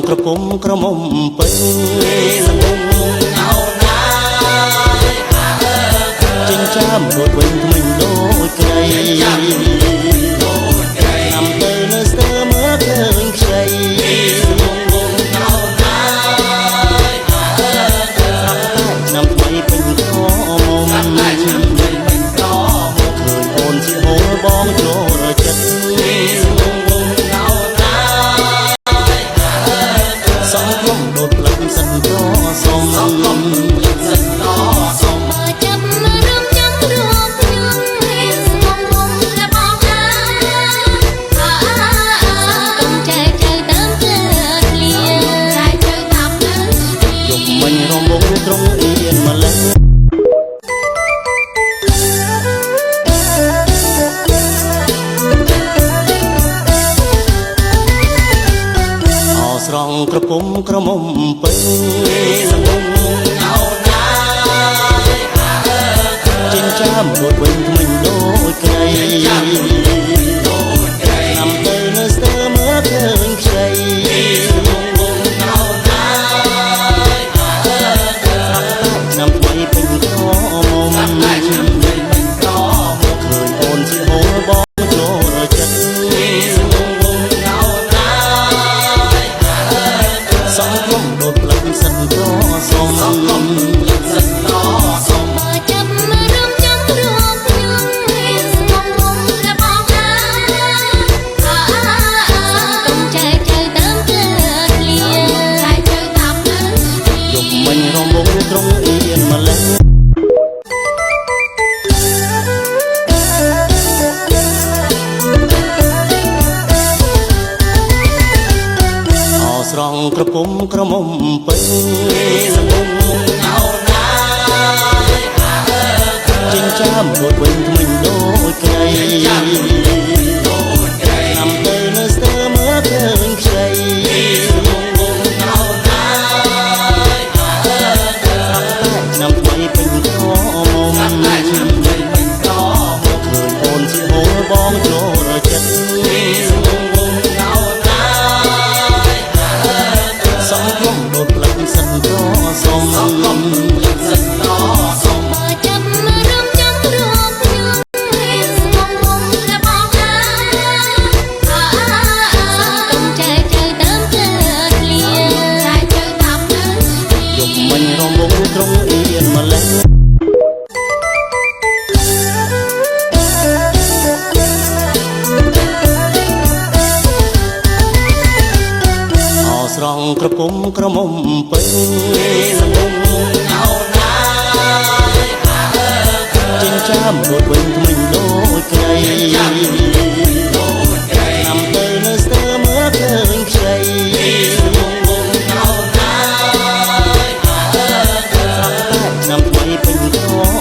ក្រពុំក្រមុំពេញសងំអោណាចិញ្ចាមដូចវិញថ្មិញដូចក្រីចាំទៅនៅស្ទើមើលឃើញខ្ចីសងំអោណាឆ្នាំថ្មីពេញក្រមុំឃើញអូនជាហូរបងចូលចិត្តស្រង់ក្រពុំក្រមុំពេញសងំអោណាចិញ្ចាមដូចវិញថ្មិញដូចក្រីចាំទៅនៅស្ទើមើលឃើញខ្ចីសងំអោណាឆ្នាំថ្មីពេញក្រមុំឃើញអូនជាហូរបងចូលចិត្តសងំដូចផ្លឹកសិនត្រសមសងំផ្លឹកសិនត្រសមបើចាំរំចាំរកខ្ញុំសងំរបស់អាកុំចែកចៅតាមផ្លូវលៀចែកចៅតាមផ្លូវយកមិញរំងត្រង់អៀនម្លេះស្រង់ក្រពុំក្រមុំពេញសងំអោណាចិញ្ចាមដូចវិញថ្មិញដូចក្រីចាំទៅនៅស្ទើមើលឃើញខ្ចីសងំអោណាឆ្នាំថ្មីពេញក្រមុំឃើញអូនជាហូរបងចូលចិត្តសងំដូចផ្លឹកសិនត្រសមសងំផ្លឹកសិនត្រសមបើចាំរំចាំរកខ្ញុំសងំរបស់អាកុំចែកចៅតាមផ្លូវលៀចែកចៅតាមផ្លូវយកមិញរំងត្រង់អៀនម្លេះស្រង់ក្រពុំក្រមុំពេញសងំអោណាចិញ្ចាមដូចវិញថ្មិញដូចក្រីចាំទៅនៅស្ទើមើលឃើញខ្ចីសងំអោណាឆ្នាំថ្មីពេញក្រ